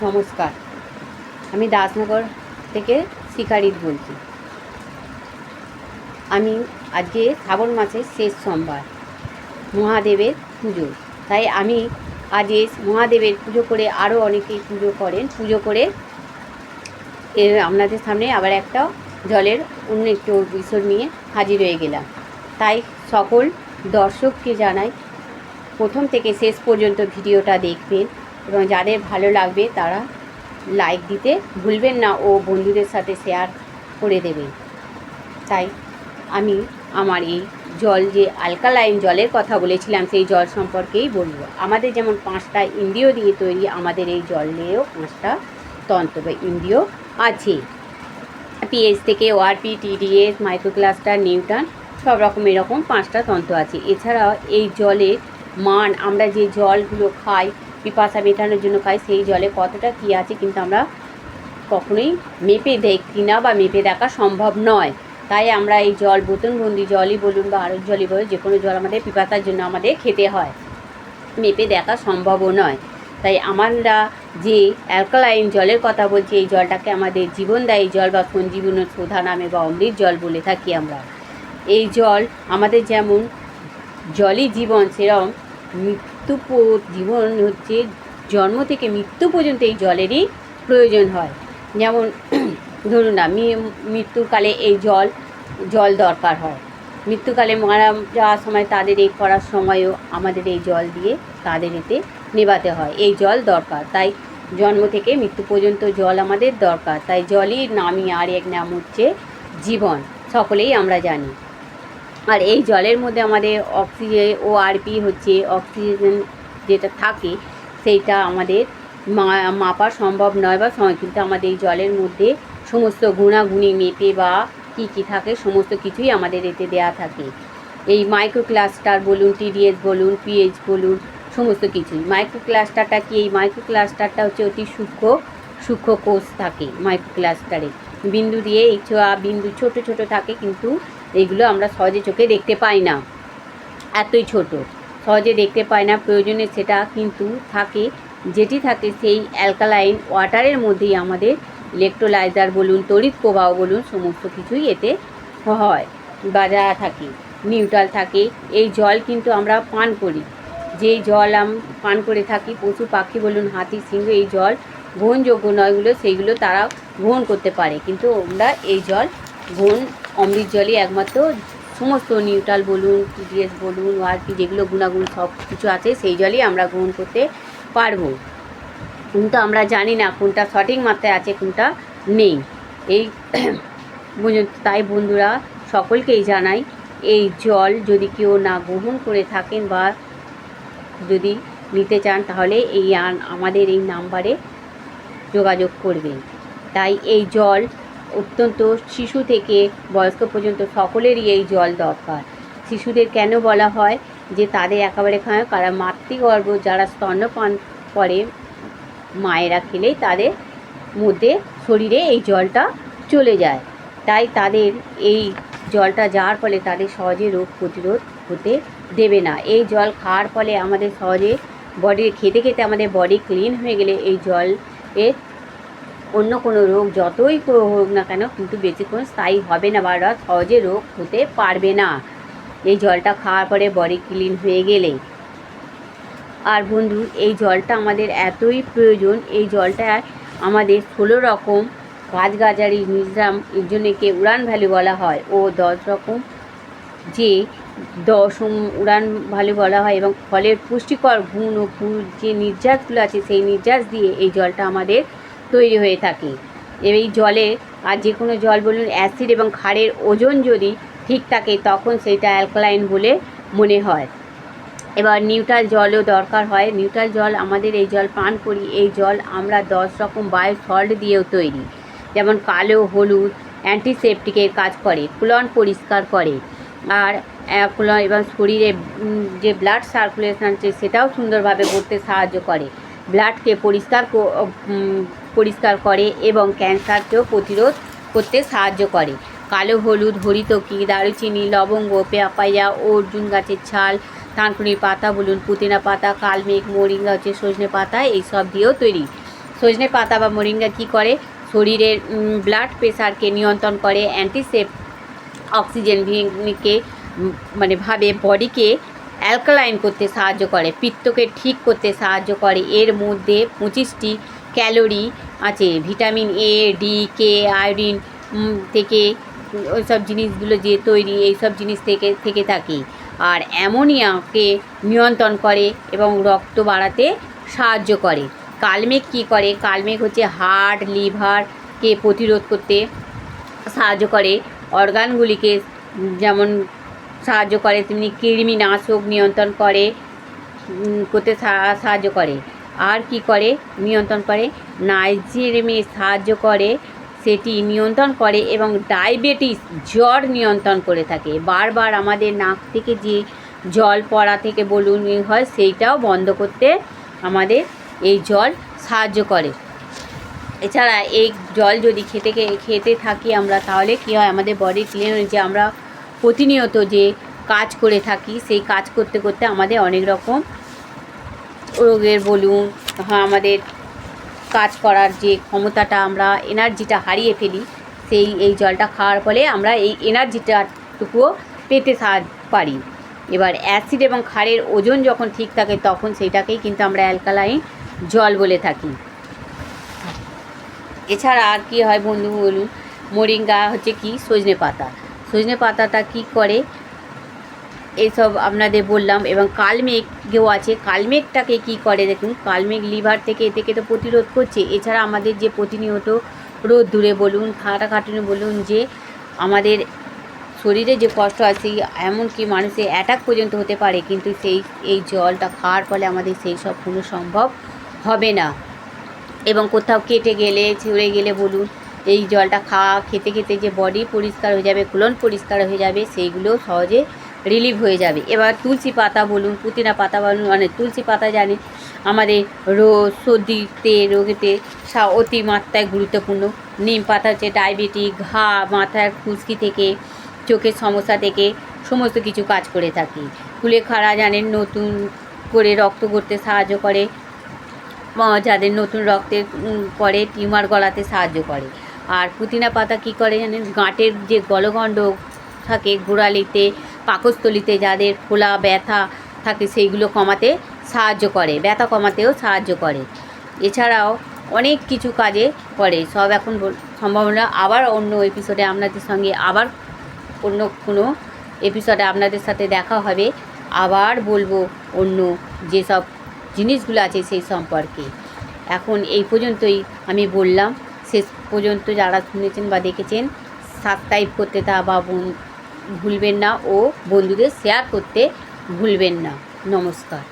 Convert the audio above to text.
নমস্কার, আমি দাসনগর থেকে শিকারিত বলছি। আমি আজকে শ্রাবণ মাসের শেষ সোমবার, মহাদেবের পুজো। তাই আমি আজ মহাদেবের পুজো করে, আরও অনেকেই পুজো করেন, পুজো করে আপনাদের সামনে আবার একটা জলের অন্য একটু বিষয় নিয়ে হাজির হয়ে গেলাম। তাই সকল দর্শককে জানাই, প্রথম থেকে শেষ পর্যন্ত ভিডিওটা দেখবেন এবং যাদের ভালো লাগবে তারা লাইক দিতে ভুলবেন না ও বন্ধুদের সাথে শেয়ার করে দেবেন। তাই আমি আমার এই জল, যে অ্যালকালাইন জলের কথা বলেছিলাম, সেই জল সম্পর্কেই বলবো। আমাদের যেমন 5টা ইন্দ্রিয় দিয়ে তৈরি, আমাদের এই জলেও 5টা তন্ত্র বা ইন্দ্রিয় আছে। পিএইচ থেকে ওআরপি, টিডিএস, মাইক্রোক্লাস্টার, নিউটন, সব রকম এরকম 5টা তন্ত্র আছে। এছাড়াও এই জলের মান, আমরা যে জলগুলো খাই, পিপাসা মেটানোর জন্য খাই, সেই জলে কতটা কী আছে কিন্তু আমরা কখনোই মেপে দেখি না বা মেপে দেখা সম্ভব নয়। তাই আমরা এই জল, বোতলবন্দি জলই বলুন বা আরও জলই বলুন, যে কোনো জল আমাদের পিপাসার জন্য আমাদের খেতে হয়, মেপে দেখা সম্ভবও নয়। তাই আমরা যে অ্যালকালাইন জলের কথা বলছি, এই জলটাকে আমাদের জীবনদায়ী জল বা সঞ্জীবন সোধা নামে বা অমৃত জল বলে থাকি আমরা। এই জল আমাদের যেমন জলই জীবন, সেরকম জীবন হচ্ছে জন্ম থেকে মৃত্যু পর্যন্ত এই জলেরই প্রয়োজন হয়। যেমন ধরুন না, মৃত্যুকালে এই জল দরকার হয়। মৃত্যুকালে মারা যাওয়ার সময় তাদের এই করার সময়ও আমাদের এই জল দিয়ে তাদের এতে নেভাতে হয়, এই জল দরকার। তাই জন্ম থেকে মৃত্যু পর্যন্ত জল আমাদের দরকার। তাই জলই নামই আর এক নাম হচ্ছে জীবন, সকলেই আমরা জানি। আর এই জলের মধ্যে আমাদের অক্সিজেন, ওআরপি হচ্ছে অক্সিজেন যেটা থাকে, সেইটা আমাদের মাপা সম্ভব নয় বা সময়, কিন্তু আমাদের এই জলের মধ্যে সমস্ত গুণাগুণি মেপে বা কী কী থাকে সমস্ত কিছুই আমাদের এতে দেয়া থাকে। এই মাইক্রোক্লাস্টার বলুন, টিডিএস বলুন, পিএইচ বলুন, সমস্ত কিছুই। মাইক্রোক্লাস্টারটা কি? এই মাইক্রোক্লাস্টারটা হচ্ছে অতি সূক্ষ্ম কোষ থাকে মাইক্রোক্লাস্টারে। বিন্দু দিয়ে এই বিন্দু ছোট ছোট থাকে, কিন্তু এইগুলো আমরা সহজে চোখে দেখতে পাই না, এতই ছোট, সহজে দেখতে পাই না। প্রয়োজনে সেটা কিন্তু থাকে, যেটি থাকে সেই অ্যালকালাইন ওয়াটারের মধ্যেই আমাদের ইলেকট্রোলাইজার বলুন, তড়িৎ প্রবাহ বলুন, সমস্ত কিছুই এতে হয় বা যা থাকে, নিউট্রাল থাকে। এই জল কিন্তু আমরা পান করি, যেই জল পান করে থাকি, পশু পাখি বলুন, হাতি, সিংহ, এই জল গ্রহণযোগ্য নয়গুলো, সেইগুলো তারা গ্রহণ করতে পারে, কিন্তু আমরা এই জল অমৃত জলই একমাত্র, সমস্ত নিউট্রাল বলুন, টিডিএস বলুন, ওআরপি, যেগুলো গুণাগুণ সব কিছু আছে, সেই জলই আমরা গ্রহণ করতে পারবো। কিন্তু আমরা জানি না কোনটা সঠিক মাত্রায় আছে, কোনটা নেই। এই তাই বন্ধুরা, সকলকেই জানাই, এই জল যদি কেউ না গ্রহণ করে থাকেন বা যদি নিতে চান, তাহলে আমাদের এই নাম্বারে যোগাযোগ করবেন। তাই এই জল অত্যন্ত শিশু থেকে বয়স্ক পর্যন্ত সকলেরই এই জল দরকার। শিশুদের কেন বলা হয় যে তাদের একেবারে খায়, কারণ মাতৃগর্ভ যারা স্তন্যপান করে, মায়েরা খেলেই তাদের মধ্যে শরীরে এই জলটা চলে যায়। তাই তাদের এই জলটা যাওয়ার ফলে তাদের সহজে রোগ প্রতিরোধ হতে দেবে না। এই জল খাওয়ার ফলে আমাদের সহজে খেতে খেতে আমাদের বডি ক্লিন হয়ে গেলে এই জল এর অন্য কোনো রোগ যতই হোক না কেন, কিন্তু বেশিক্ষণ স্থায়ী হবে না বা সহজে রোগ হতে পারবে না এই জলটা খাওয়ার পরে বডি ক্লিন হয়ে গেলে। আর বন্ধু, এই জলটা আমাদের এতই প্রয়োজন, এই জলটা আমাদের 16 রকম গাছগাছালি মিশ্রণ, এর জন্য কে উড়ান ভ্যালি বলা হয়, ও 10 রকম যে 10 উড়ান ভ্যালি বলা হয়, এবং ফলের পুষ্টিকর গুণ ও যে নির্যাসগুলো আছে, সেই নির্যাস দিয়ে এই জলটা আমাদের তৈরি হয়ে থাকে। এই জলে, আর যে কোনো জল বলুন, অ্যাসিড এবং ক্ষারের ওজন যদি ঠিক থাকে, তখন সেটা অ্যালকালাইন বলে মনে হয়। এবার নিউট্রাল জলও দরকার হয়। নিউট্রাল জল, আমাদের এই জল পান করি, এই জল আমরা 10 রকম বায়ো সল্ট দিয়েও তৈরি। যেমন কালো, হলুদ অ্যান্টিসেপটিকের কাজ করে, কোলন পরিষ্কার করে, আর এবং শরীরে যে ব্লাড সার্কুলেশন আছে সেটাও সুন্দরভাবে করতে সাহায্য করে, ব্লাডকে পরিষ্কার করে এবং ক্যান্সারকেও প্রতিরোধ করতে সাহায্য করে। কালো হলুদ, হরিতকি, দারুচিনি, লবঙ্গ, পেপায়া, অর্জুন গাছের ছাল, থানকুনির পাতা বলুন, পুদিনা পাতা, কালমেঘ, মোরিঙ্গা হচ্ছে সজনে পাতা, এইসব দিয়েও তৈরি। সজনে পাতা বা মোরিঙ্গা কী করে, শরীরের ব্লাড প্রেশারকে নিয়ন্ত্রণ করে, অ্যান্টিসেপ অক্সিজেনকে মানে ভাবে বডিকে অ্যালকালাইন করতে সাহায্য করে, পিত্তকে ঠিক করতে সাহায্য করে। এর মধ্যে 25টি ক্যালোরি আছে। Vitamin A, D, K, iodine থেকে ওই সব জিনিসগুলো যে তৈরি, এইসব জিনিস থেকে থাকে। আর অ্যামোনিয়াকে নিয়ন্ত্রণ করে এবং রক্ত বাড়াতে সাহায্য করে। কালমেঘ কী করে, কালমেঘ হচ্ছে হার্ট, লিভারকে প্রতিরোধ করতে সাহায্য করে, অর্গানগুলিকে যেমন সাহায্য করে তেমনি কৃমিনাশক নিয়ন্ত্রণ করতে সাহায্য করে। আর কি করে, নিয়ন্ত্রণ করে, নাইজিরিমে সাহায্য করে, সেটি নিয়ন্ত্রণ করে এবং ডায়াবেটিস জ্বর নিয়ন্ত্রণ করে থাকে। বারবার আমাদের নাক থেকে যে জল পড়া থেকে বলুন হয়, সেইটাও বন্ধ করতে আমাদের এই জল সাহায্য করে। এছাড়া এই জল যদি খেতে থাকি আমরা, তাহলে কী হয়, আমাদের বডি ক্লিন, যে আমরা প্রতিনিয়ত যে কাজ করে থাকি সেই কাজ করতে করতে আমাদের অনেক রকম রোগের বলুন, আমাদের কাজ করার যে ক্ষমতাটা, আমরা এনার্জিটা হারিয়ে ফেলি, এই জলটা খাওয়ার ফলে আমরা এই এনার্জিটাটুকুও পেতে পারি। এবার অ্যাসিড এবং ক্ষারের ওজন যখন ঠিক থাকে তখন সেইটাকেই কিন্তু আমরা অ্যালকালাইন জল বলে থাকি। এছাড়া আর কী হয় বন্ধু বলুন, মোরিঙ্গা হচ্ছে কি, সজনে পাতা। সজনে পাতাটা কী করে এইসব আপনাদের বললাম। এবং কালমেঘও আছে। কালমেঘটাকে কী করে দেখুন, কালমেঘ লিভার থেকে তো প্রতিরোধ করছে। এছাড়া আমাদের যে প্রতিনিয়ত রোদ দূরে বলুন, খাটাখাটুনি বলুন, যে আমাদের শরীরে যে কষ্ট আছে, এমনকি মানুষের অ্যাটাক পর্যন্ত হতে পারে, কিন্তু এই জলটা খাওয়ার ফলে আমাদের সেই সব কোনো সম্ভব হবে না। এবং কোথাও কেটে গেলে, ছিঁড়ে গেলে বলুন, এই জলটা খেতে খেতে যে বডি পরিষ্কার হয়ে যাবে, কোলন পরিষ্কার হয়ে যাবে, সেইগুলো সহজে রিলিভ হয়ে যাবে। এবার তুলসী পাতা বলুন, পুদিনা পাতা বলুন, মানে তুলসী পাতা জানি আমাদের সর্দিতে রোগেতে অতি মাত্রায় গুরুত্বপূর্ণ। নিম পাতা হচ্ছে ডায়াবেটিক, ঘা, মাথার খুশকি থেকে, চোখের সমস্যা থেকে সমস্ত কিছু কাজ করে থাকি। কুলেখাড়া জানেন নতুন করে রক্ত করতে সাহায্য করে, যাদের নতুন রক্তের পরে টিউমার গলাতে সাহায্য করে। আর পুদিনা পাতা কী করে জানেন, গাঁটের যে গলগণ্ড থাকে, গোড়ালিতে, পাকস্থলিতে যাদের ফোলা ব্যথা থাকে, সেইগুলো কমাতে সাহায্য করে, ব্যথা কমাতেও সাহায্য করে। এছাড়াও অনেক কিছু কাজে করে। সব এখন সম্ভব না। আবার অন্য এপিসোডে আপনাদের সঙ্গে, আবার অন্য কোনো এপিসোডে আপনাদের সাথে দেখা হবে। আবার বলবো অন্য যেসব জিনিসগুলো আছে সেই সম্পর্কে। এখন এই পর্যন্তই আমি বললাম। শেষ পর্যন্ত যারা শুনেছেন বা দেখেছেন, সাবস্ক্রাইব করতে ভুলবেন না ও বন্ধুদের শেয়ার করতে ভুলবেন না। নমস্কার।